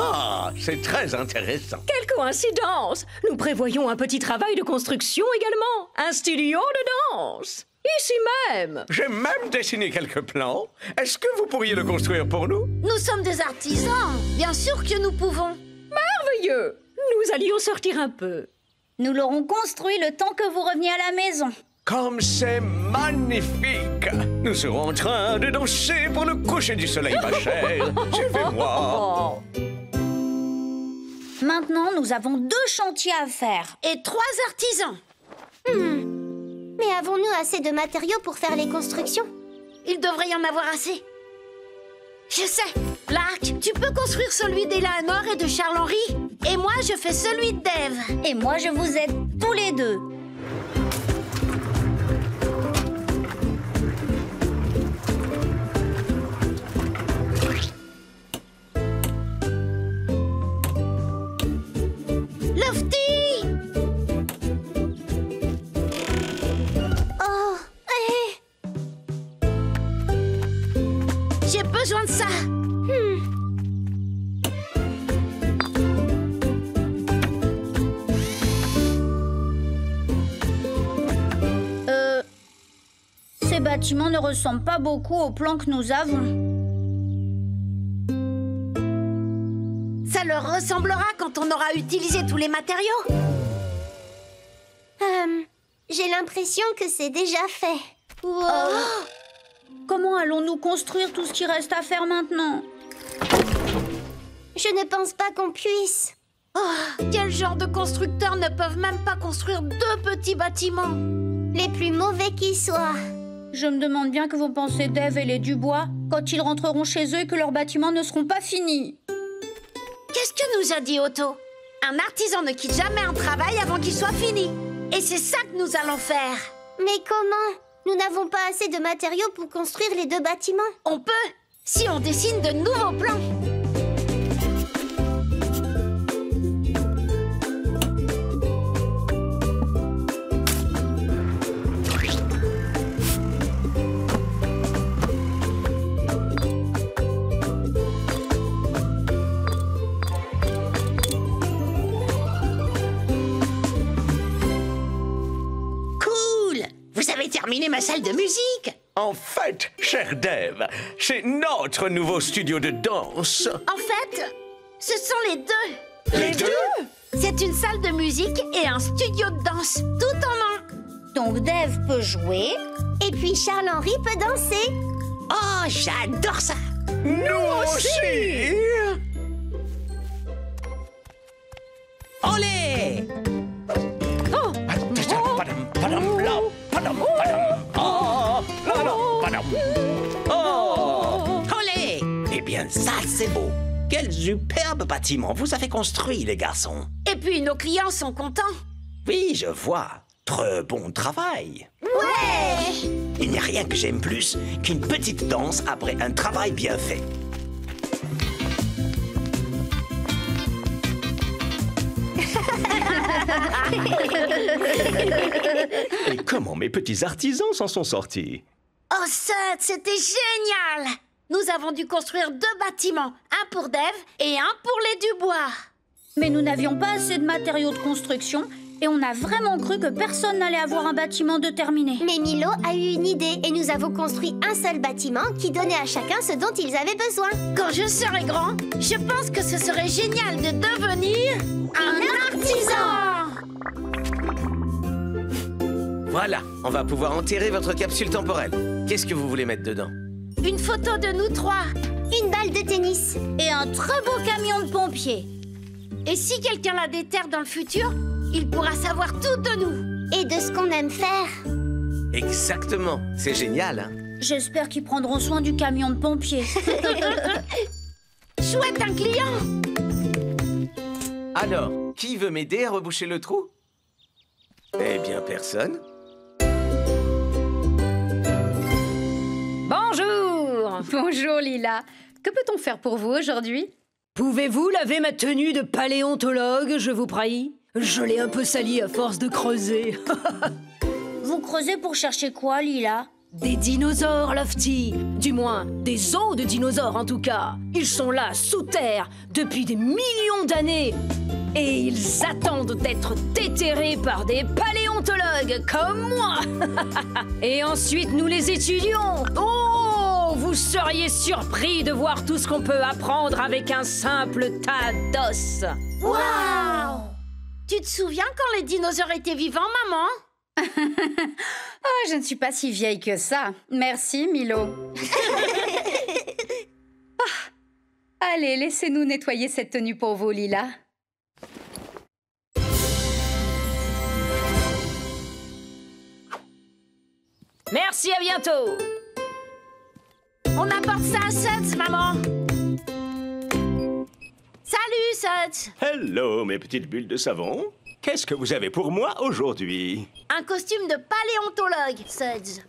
Ah, c'est très intéressant. Quelle coïncidence! Nous prévoyons un petit travail de construction également. Un studio de danse. Ici même. J'ai même dessiné quelques plans. Est-ce que vous pourriez le construire pour nous? Nous sommes des artisans. Bien sûr que nous pouvons. Merveilleux. Nous allions sortir un peu. Nous l'aurons construit le temps que vous reveniez à la maison. Comme c'est magnifique! Nous serons en train de danser pour le coucher du soleil, ma chère. Suivez-moi. Maintenant, nous avons 2 chantiers à faire. Et 3 artisans. Mais avons-nous assez de matériaux pour faire les constructions? Il devrait y en avoir assez. Je sais. Lark, tu peux construire celui d'Eleanor et de Charles-Henri. Et moi, je fais celui de Dave. Et moi, je vous aide tous les deux. Lofty! Oh, J'ai besoin de ça. Ces bâtiments ne ressemblent pas beaucoup aux plans que nous avons. Ça leur ressemblera quand on aura utilisé tous les matériaux. j'ai l'impression que c'est déjà fait. Wow. Comment allons-nous construire tout ce qui reste à faire maintenant? Je ne pense pas qu'on puisse. Oh, quel genre de constructeurs ne peuvent même pas construire 2 petits bâtiments? Les plus mauvais qui soient. Je me demande bien que vont penser Dave et les Dubois quand ils rentreront chez eux et que leurs bâtiments ne seront pas finis. Qu'est-ce que nous a dit Otto? Un artisan ne quitte jamais un travail avant qu'il soit fini. Et c'est ça que nous allons faire. Mais comment? Nous n'avons pas assez de matériaux pour construire les 2 bâtiments. On peut, si on dessine de nouveaux plans. Terminer ma salle de musique. En fait, cher Dave, c'est notre nouveau studio de danse. En fait, ce sont les 2. Les 2? C'est une salle de musique et un studio de danse, tout en un. Donc Dave peut jouer. Et puis Charles-Henri peut danser. Oh, j'adore ça. Nous aussi. Olé! Oh! Olé! Eh bien, ça, c'est beau. Quel superbe bâtiment vous avez construit, les garçons. Et puis nos clients sont contents. Oui, je vois. Très bon travail. Ouais! Il n'y a rien que j'aime plus qu'une petite danse après un travail bien fait. Et comment mes petits artisans s'en sont sortis? Oh, Seth, c'était génial! nous avons dû construire 2 bâtiments, un pour Dave et un pour les Dubois. Mais nous n'avions pas assez de matériaux de construction et on a vraiment cru que personne n'allait avoir un bâtiment de terminé. Mais Milo a eu une idée et nous avons construit un seul bâtiment qui donnait à chacun ce dont ils avaient besoin. Quand je serai grand, je pense que ce serait génial de devenir un artisan. Voilà, on va pouvoir enterrer votre capsule temporelle. Qu'est-ce que vous voulez mettre dedans? Une photo de nous 3. Une balle de tennis. Et un très beau camion de pompiers. Et si quelqu'un la déterre dans le futur, il pourra savoir tout de nous. Et de ce qu'on aime faire. Exactement, c'est génial, hein? J'espère qu'ils prendront soin du camion de pompiers. Chouette, un client. Alors, qui veut m'aider à reboucher le trou? Eh bien, personne. Bonjour! Bonjour Lila. Que peut-on faire pour vous aujourd'hui? Pouvez-vous laver ma tenue de paléontologue, je vous prie? Je l'ai un peu salie à force de creuser. Vous creusez pour chercher quoi, Lila? Des dinosaures, Lofty. Du moins, des os de dinosaures en tout cas. Ils sont là, sous terre, depuis des millions d'années. Et ils attendent d'être déterrés par des paléontologues comme moi. Et ensuite, nous les étudions. Oh, vous seriez surpris de voir tout ce qu'on peut apprendre avec un simple tas d'os. Waouh! Tu te souviens quand les dinosaures étaient vivants, maman? Oh, je ne suis pas si vieille que ça. Merci, Milo. Allez, laissez-nous nettoyer cette tenue pour vous, Lila. Merci, à bientôt. On apporte ça à Suds, maman. Salut, Suds. Hello, mes petites bulles de savon. Qu'est-ce que vous avez pour moi aujourd'hui? Un costume de paléontologue, Suds.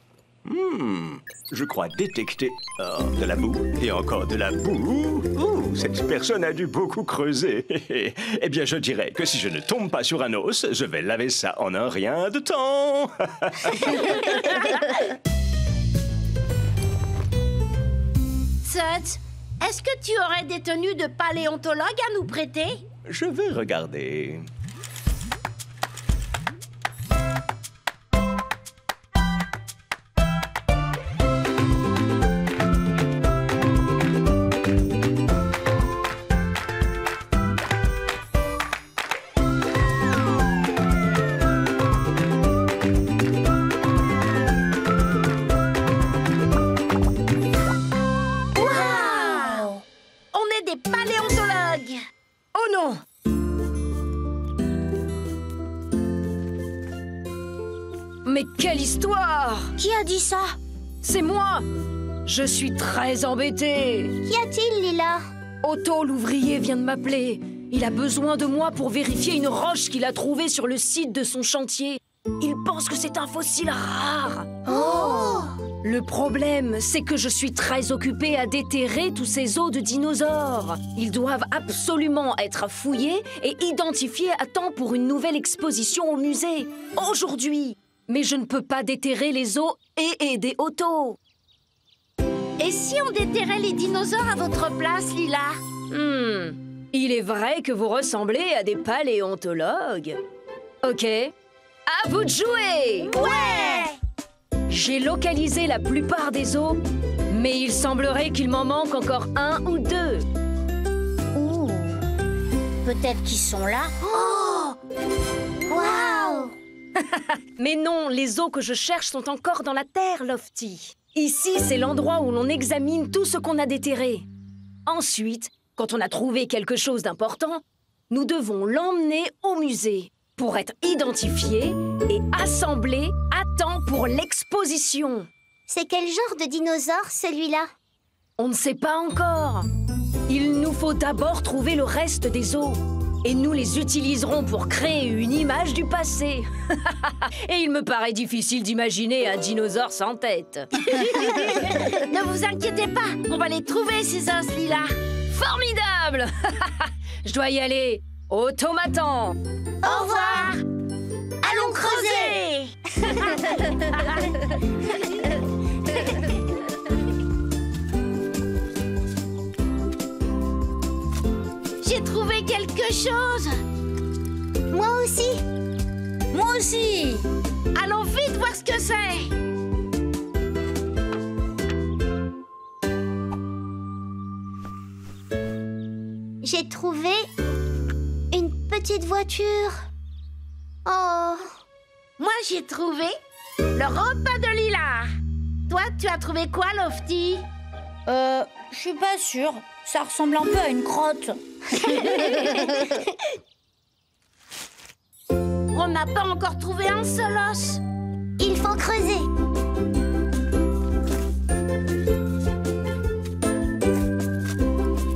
Je crois détecter de la boue et encore de la boue. Ouh, cette personne a dû beaucoup creuser. Eh bien, je dirais que si je ne tombe pas sur un os, je vais laver ça en un rien de temps. Suds, est-ce que tu aurais des tenues de paléontologue à nous prêter? Je vais regarder. Mais quelle histoire! Qui a dit ça? C'est moi! Je suis très embêtée. Qu'y a-t-il, Lila? Otto, l'ouvrier, vient de m'appeler. Il a besoin de moi pour vérifier une roche qu'il a trouvée sur le site de son chantier. Il pense que c'est un fossile rare. Oh! Le problème, c'est que je suis très occupée à déterrer tous ces os de dinosaures. Ils doivent absolument être fouillés et identifiés à temps pour une nouvelle exposition au musée. Aujourd'hui. Mais je ne peux pas déterrer les os et aider Otto. Et si on déterrait les dinosaures à votre place, Lila? Il est vrai que vous ressemblez à des paléontologues. Ok, à vous de jouer! Ouais! J'ai localisé la plupart des os, mais il semblerait qu'il m'en manque encore 1 ou 2. Ouh. Peut-être qu'ils sont là. Oh! Waouh! Mais non, les os que je cherche sont encore dans la terre, Lofty. Ici, c'est l'endroit où l'on examine tout ce qu'on a déterré. Ensuite, quand on a trouvé quelque chose d'important, nous devons l'emmener au musée pour être identifié et assemblé à temps pour l'exposition. C'est quel genre de dinosaure, celui-là? On ne sait pas encore. Il nous faut d'abord trouver le reste des os. Et nous les utiliserons pour créer une image du passé. Et il me paraît difficile d'imaginer un dinosaure sans tête. Ne vous inquiétez pas, on va les trouver, ces os, Lila. Formidable! Je dois y aller. Otto m'attend. Au revoir. Allons creuser. j'ai trouvé quelque chose. Moi aussi. Moi aussi. Allons vite voir ce que c'est. J'ai trouvé une petite voiture. Oh. Moi, j'ai trouvé le repas de Lila. Toi, tu as trouvé quoi, Lofty? Je suis pas sûre. Ça ressemble un peu à une crotte. On n'a pas encore trouvé un seul os. Il faut creuser.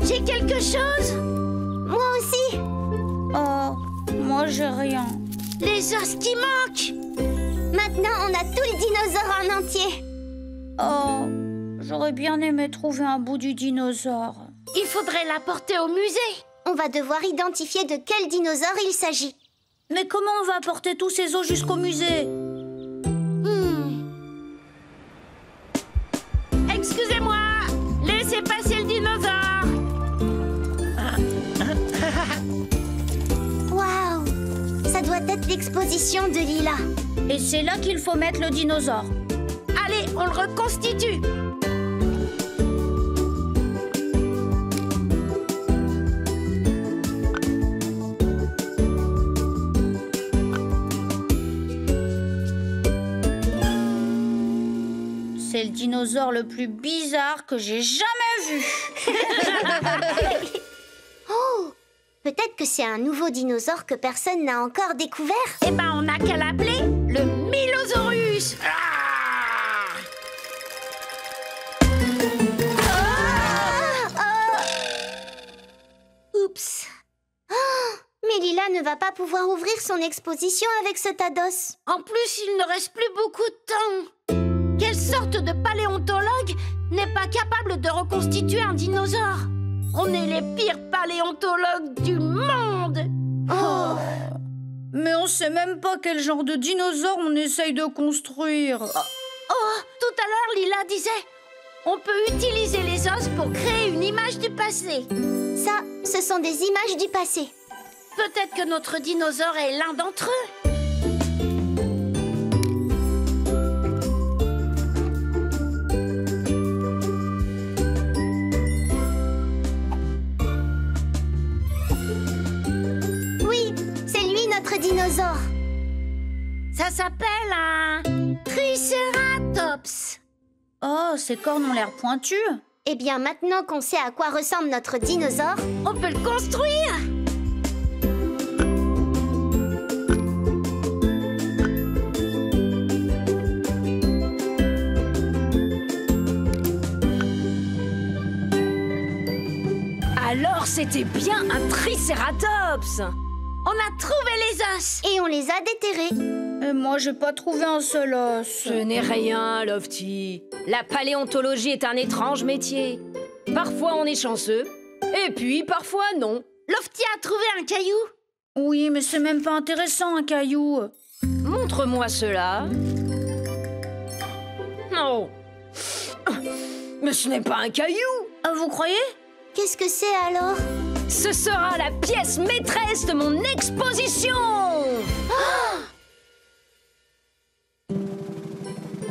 J'ai quelque chose. Moi aussi. Oh, moi j'ai rien. Les os qui manquent. Maintenant, on a tous les dinosaures en entier. Oh, j'aurais bien aimé trouver un bout du dinosaure. Il faudrait l'apporter au musée. On va devoir identifier de quel dinosaure il s'agit. Mais comment on va porter tous ces os jusqu'au musée? Excusez-moi, laissez passer le dinosaure. Waouh! Ça doit être l'exposition de Lila. Et c'est là qu'il faut mettre le dinosaure. Allez, on le reconstitue. C'est le dinosaure le plus bizarre que j'ai jamais vu. Oh! Peut-être que c'est un nouveau dinosaure que personne n'a encore découvert. Eh ben, on n'a qu'à l'appeler le Milosaurus. Oups! Oh, mais Lila ne va pas pouvoir ouvrir son exposition avec ce tas d'os. En plus, il ne reste plus beaucoup de temps. Quelle sorte de paléontologue n'est pas capable de reconstituer un dinosaure? On est les pires paléontologues du monde. Oh. Mais on sait même pas quel genre de dinosaure on essaye de construire. Oh, tout à l'heure, Lila disait, on peut utiliser les os pour créer une image du passé. Ça, ce sont des images du passé. Peut-être que notre dinosaure est l'un d'entre eux. Oui, c'est lui notre dinosaure. Ça s'appelle un Triceratops. Oh, ses cornes ont l'air pointues. Eh bien, maintenant qu'on sait à quoi ressemble notre dinosaure, On peut le construire. Alors c'était bien un Triceratops. On a trouvé les os. et on les a déterrés. Et moi, j'ai pas trouvé un seul os. Ce n'est rien, Lofty. La paléontologie est un étrange métier. Parfois on est chanceux, et puis parfois non. Lofty a trouvé un caillou. Oui, mais c'est même pas intéressant, un caillou. Montre-moi cela. Oh. Mais ce n'est pas un caillou. Ah, vous croyez? Qu'est-ce que c'est alors? Ce sera la pièce maîtresse de mon exposition.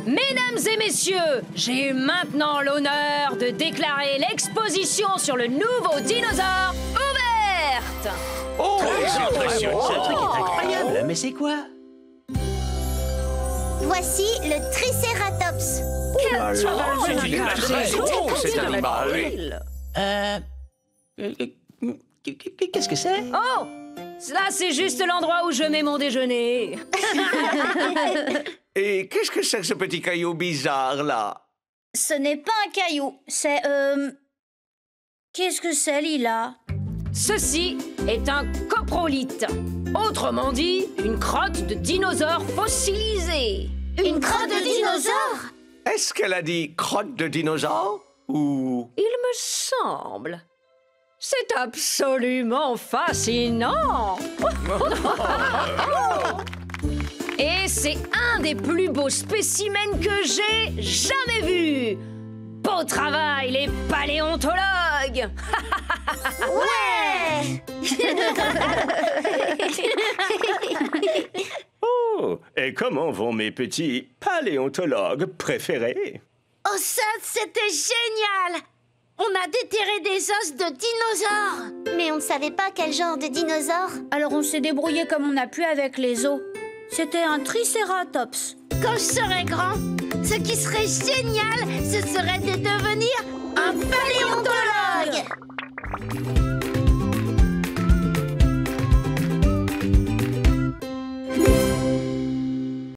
Mesdames et messieurs, j'ai maintenant l'honneur de déclarer l'exposition sur le nouveau dinosaure ouverte. Oh, c'est impressionnant. Ce truc est incroyable, mais c'est quoi? Voici le Triceratops. C'est une image très drôle, cet animal. Qu'est-ce que c'est? Oh, ça c'est juste l'endroit où je mets mon déjeuner. Et qu'est-ce que c'est que ce petit caillou bizarre, là? Ce n'est pas un caillou, c'est... Qu'est-ce que c'est, Lila? Ceci est un coprolithe. Autrement dit, une crotte de dinosaure fossilisée. Une crotte de dinosaure. Est-ce qu'elle a dit crotte de dinosaure? Ou... Il me semble. C'est absolument fascinant. Et c'est un des plus beaux spécimens que j'ai jamais vus. Beau travail, les paléontologues. Ouais! Oh, et comment vont mes petits paléontologues préférés? Oh, ça, c'était génial! On a déterré des os de dinosaures. Mais on ne savait pas quel genre de dinosaure. Alors on s'est débrouillé comme on a pu avec les os. C'était un tricératops. Quand je serai grand, ce qui serait génial, ce serait de devenir un paléontologue.